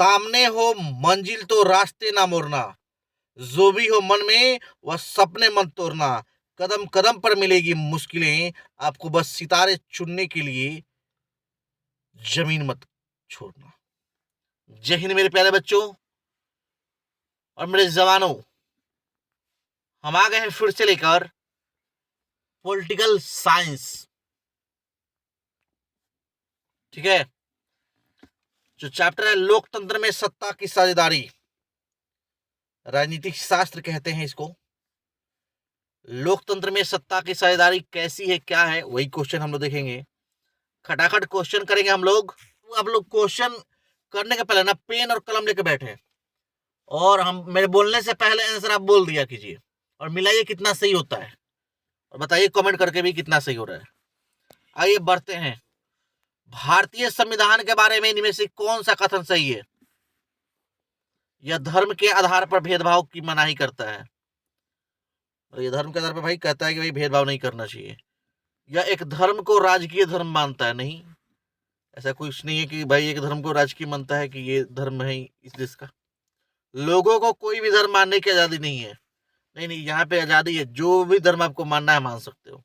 सामने हो मंजिल तो रास्ते ना मोड़ना, जो भी हो मन में वह सपने मत तोड़ना, कदम कदम पर मिलेगी मुश्किलें, आपको बस सितारे चुनने के लिए जमीन मत छोड़ना। जय हिंद मेरे प्यारे बच्चों और मेरे जवानों, हम आ गए हैं फिर से लेकर पॉलिटिकल साइंस। ठीक है, जो चैप्टर है लोकतंत्र में सत्ता की साझेदारी, राजनीतिक शास्त्र कहते हैं इसको। लोकतंत्र में सत्ता की साझेदारी कैसी है, क्या है, वही क्वेश्चन हम लोग देखेंगे। खटाखट क्वेश्चन करेंगे हम लोग। आप लोग क्वेश्चन करने के पहले ना पेन और कलम लेके बैठे और हम मेरे बोलने से पहले आंसर आप बोल दिया कीजिए और मिलाइए कितना सही होता है और बताइए कमेंट करके भी कितना सही हो रहा है। आइए बढ़ते हैं। भारतीय संविधान के बारे में इनमें से कौन सा कथन सही है? यह धर्म के आधार पर भेदभाव की मनाही करता है। और यह धर्म के आधार पर भाई कहता है कि भाई भेदभाव नहीं करना चाहिए। यह एक धर्म को राजकीय धर्म मानता है। नहीं, ऐसा कुछ नहीं है कि भाई एक धर्म को राजकीय मानता है कि ये धर्म है इस देश का। लोगों को कोई भी धर्म मानने की आजादी नहीं है। नहीं, यहाँ पे आजादी है, जो भी धर्म आपको मानना है मान सकते हो।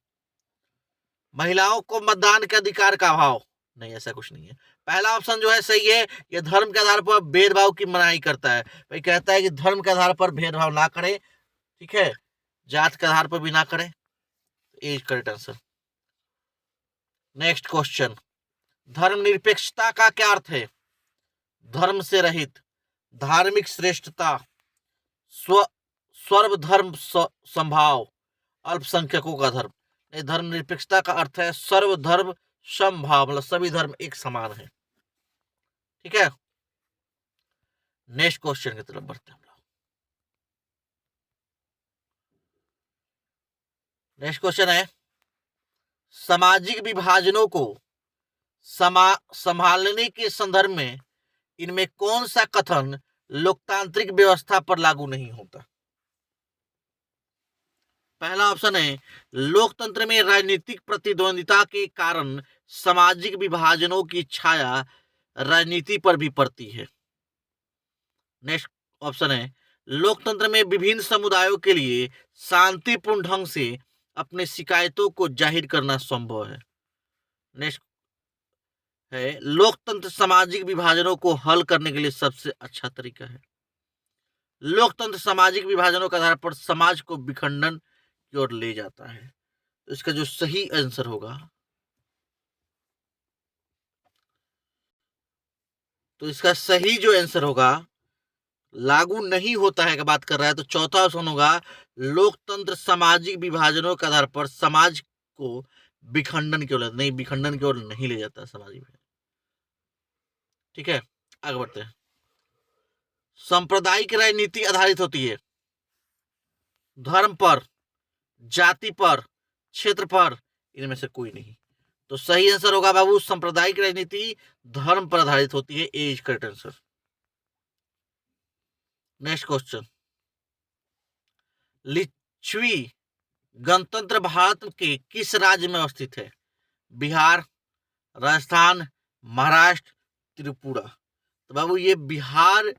महिलाओं को मतदान के अधिकार का अभाव, नहीं, ऐसा कुछ नहीं है। पहला ऑप्शन जो है सही है, यह धर्म के आधार पर भेदभाव की मनाही करता है। भाई कहता है कि धर्म के आधार पर भेदभाव ना करें, ठीक है, जात के आधार पर भी ना करें। Is correct answer. Next question, धर्मनिरपेक्षता का क्या अर्थ है? धर्म से रहित, धार्मिक श्रेष्ठता, सर्वधर्म संभाव, अल्पसंख्यकों का धर्म। धर्मनिरपेक्षता का अर्थ है सर्वधर्म समभाव, मतलब सभी धर्म एक समान है। ठीक है, नेक्स्ट क्वेश्चन की तरफ बढ़ते हैं हम लोग। नेक्स्ट क्वेश्चन है, सामाजिक विभाजनों को संभालने के संदर्भ में इनमें कौन सा कथन लोकतांत्रिक व्यवस्था पर लागू नहीं होता? पहला ऑप्शन है, लोकतंत्र में राजनीतिक प्रतिद्वंदिता के कारण सामाजिक विभाजनों की छाया राजनीति पर भी पड़ती है। नेक्स्ट ऑप्शन है, लोकतंत्र में विभिन्न समुदायों के लिए शांतिपूर्ण ढंग से अपने शिकायतों को जाहिर करना संभव है। नेक्स्ट है, लोकतंत्र सामाजिक विभाजनों को हल करने के लिए सबसे अच्छा तरीका है। लोकतंत्र सामाजिक विभाजनों के आधार पर समाज को विखंडन की ओर ले जाता है। तो इसका जो सही आंसर होगा, तो इसका सही जो आंसर होगा, लागू नहीं होता है का बात कर रहा है, तो चौथा ऑप्शन होगा, लोकतंत्र सामाजिक विभाजनों के आधार पर समाज को विखंडन की ओर, नहीं, विखंडन की ओर नहीं ले जाता सामाजिक। ठीक है, आगे बढ़ते हैं। सांप्रदायिक राजनीति आधारित होती है धर्म पर, जाति पर, क्षेत्र पर, इनमें से कोई नहीं। तो सही आंसर होगा बाबू, सांप्रदायिक राजनीति धर्म पर आधारित होती है। A is correct answer. Next question, Licchavi गणतंत्र भारत के किस राज्य में अवस्थित है? बिहार, राजस्थान, महाराष्ट्र, त्रिपुरा। तो बाबू ये बिहार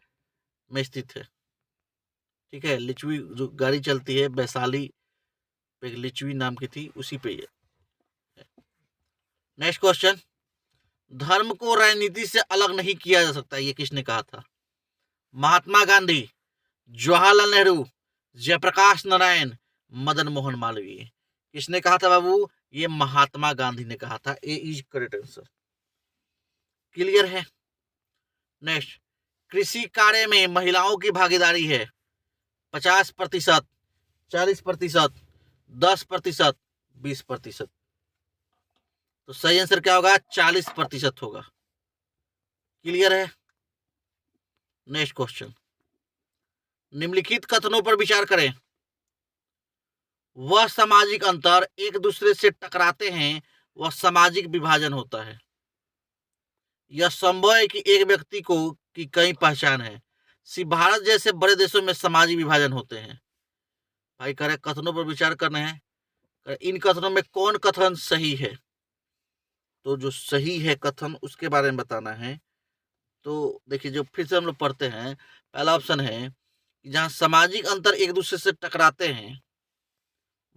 में स्थित है। ठीक है, लिच्छवी जो गाड़ी चलती है वैशाली पे, लिच्छवी नाम की थी, उसी पे ये। नेक्स्ट क्वेश्चन, धर्म को राजनीति से अलग नहीं किया जा सकता, ये किसने कहा था? महात्मा गांधी, जवाहरलाल नेहरू, जयप्रकाश नारायण, मदन मोहन मालवीय। किसने कहा था बाबू? ये महात्मा गांधी ने कहा था। ए इज करेक्ट आंसर। क्लियर है? नेक्स्ट, कृषि कार्य में महिलाओं की भागीदारी है 50%, 40%, 10%, 20%। तो सही आंसर क्या होगा? 40% होगा। क्लियर है? नेक्स्ट क्वेश्चन, निम्नलिखित कथनों पर विचार करें। वह सामाजिक अंतर एक दूसरे से टकराते हैं, वह सामाजिक विभाजन होता है। यह संभव है कि एक व्यक्ति को की कई पहचान है। सिर्फ भारत जैसे बड़े देशों में सामाजिक विभाजन होते हैं। भाई कह रहे कथनों पर विचार करना है, इन कथनों में कौन कथन सही है? तो जो सही है कथन उसके बारे में बताना है। तो देखिए जो फिर से हम लोग पढ़ते हैं, पहला ऑप्शन है कि जहाँ सामाजिक अंतर एक दूसरे से टकराते हैं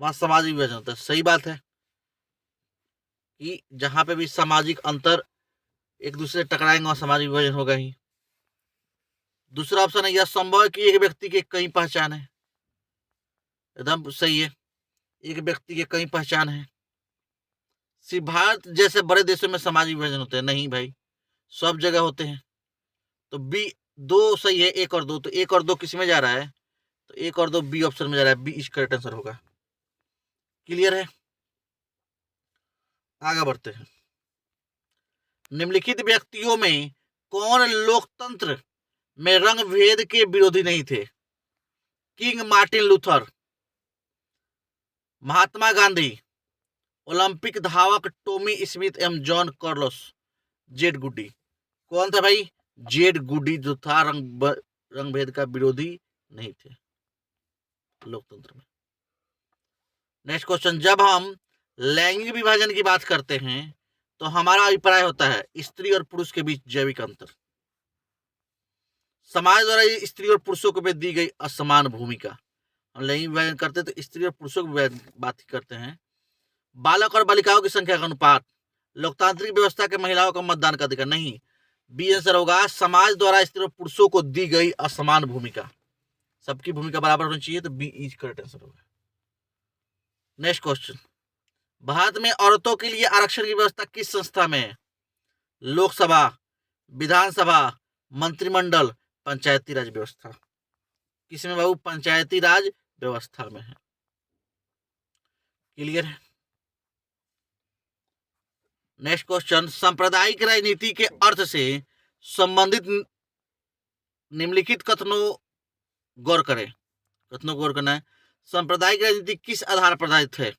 वहाँ सामाजिक विभाजन होता है। सही बात है कि जहाँ पे भी सामाजिक अंतर एक दूसरे से टकराएंगे वहाँ सामाजिक विभाजन होगा ही। दूसरा ऑप्शन है यह संभव है कि एक व्यक्ति की कई पहचान है। एकदम सही है, एक व्यक्ति की कई पहचान है। सिर्फ भारत जैसे बड़े देशों में सामाजिक विभाजन होते हैं? नहीं भाई, सब जगह होते हैं। तो बी, दो सही है, एक और दो। तो एक और दो किस में जा रहा है? तो एक और दो बी ऑप्शन में जा रहा है। बी इज करेक्ट आंसर होगा। क्लियर है? आगे बढ़ते हैं। निम्नलिखित व्यक्तियों में कौन लोकतंत्र में रंग भेद के विरोधी नहीं थे? King Martin Luther, Mahatma Gandhi, Olympic धावक टॉमी स्मिथ एवं जॉन कार्लोस, जेड गुडी। कौन था भाई? जेड गुडी जो था रंग भेद का विरोधी नहीं थे लोकतंत्र में। नेक्स्ट क्वेश्चन, जब हम लैंगिक विभाजन की बात करते हैं तो हमारा अभिप्राय होता है स्त्री और पुरुष के बीच जैविक अंतर, समाज द्वारा स्त्री और पुरुषों को दी गई असमान भूमिका। हम लैंगिक विभाजन करते तो स्त्री और पुरुषों की बात करते हैं। बालक और बालिकाओं की संख्या का अनुपात, लोकतांत्रिक व्यवस्था के महिलाओं का मतदान का अधिकार। नहीं, बी आंसर होगा समाज द्वारा स्त्री और पुरुषों को दी गई असमान भूमिका। सबकी भूमिका बराबर होनी चाहिए, तो बी इज करेक्ट आंसर होगा। नेक्स्ट क्वेश्चन, भारत में औरतों के लिए आरक्षण की व्यवस्था किस संस्था में है? लोकसभा, विधानसभा, मंत्रिमंडल, पंचायती राज व्यवस्था। किसमें बाबू? पंचायती राज व्यवस्था में है। क्लियर है? नेक्स्ट क्वेश्चन, सांप्रदायिक राजनीति के अर्थ से संबंधित निम्नलिखित कथनों गौर करें। कथनों गौर करना है। सांप्रदायिक राजनीति किस आधार पर आधारित है?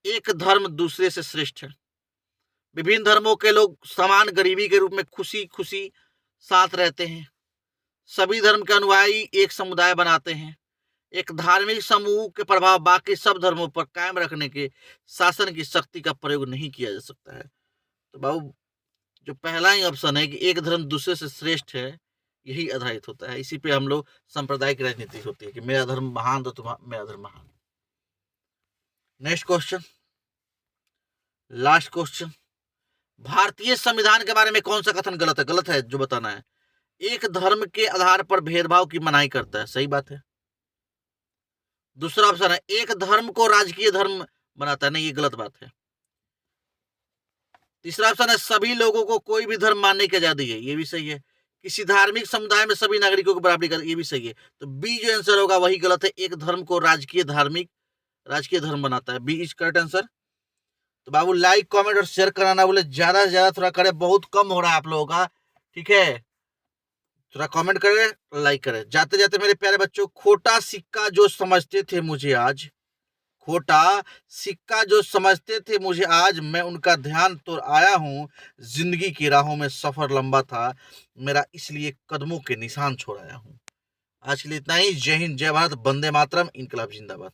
एक धर्म दूसरे से श्रेष्ठ है, विभिन्न धर्मों के लोग समान गरीबी के रूप में खुशी खुशी साथ रहते हैं, सभी धर्म के अनुयायी एक समुदाय बनाते हैं, एक धार्मिक समूह के प्रभाव बाकी सब धर्मों पर कायम रखने के शासन की शक्ति का प्रयोग नहीं किया जा सकता है। तो बाबू जो पहला ही ऑप्शन है कि एक धर्म दूसरे से श्रेष्ठ है, यही आधारित होता है। इसी पे हम लोग सांप्रदायिक राजनीति होती है कि मेरा धर्म महान तो मेरा धर्म महान। नेक्स्ट क्वेश्चन, लास्ट क्वेश्चन, भारतीय संविधान के बारे में कौन सा कथन गलत है? गलत है जो बताना है। एक धर्म के आधार पर भेदभाव की मनाही करता है। सही बात है। दूसरा ऑप्शन है एक धर्म को राजकीय धर्म बनाता है। नहीं, ये गलत बात है। तीसरा ऑप्शन है सभी लोगों को कोई भी धर्म मानने की आजादी है। ये भी सही है। किसी धार्मिक समुदाय में सभी नागरिकों को बराबरी कर, ये भी सही है। तो बी जो आंसर होगा वही गलत है। एक धर्म को राजकीय धर्म बनाता है। B is correct answer. तो बाबू लाइक कमेंट और शेयर कराना बोले ज्यादा से ज्यादा थोड़ा करे, बहुत कम हो रहा है आप लोगों का, ठीक है? थोड़ा कमेंट करें, लाइक करें। जाते जाते मेरे प्यारे बच्चों, खोटा सिक्का जो समझते थे मुझे आज, खोटा सिक्का जो समझते थे मुझे आज, मैं उनका ध्यान तो आया हूँ। जिंदगी की राहों में सफर लंबा था मेरा, इसलिए कदमों के निशान छोड़ आया हूँ। आज के लिए इतना ही। जय हिंद, जय भारत, वंदे मातरम, इनकलाब जिंदाबाद।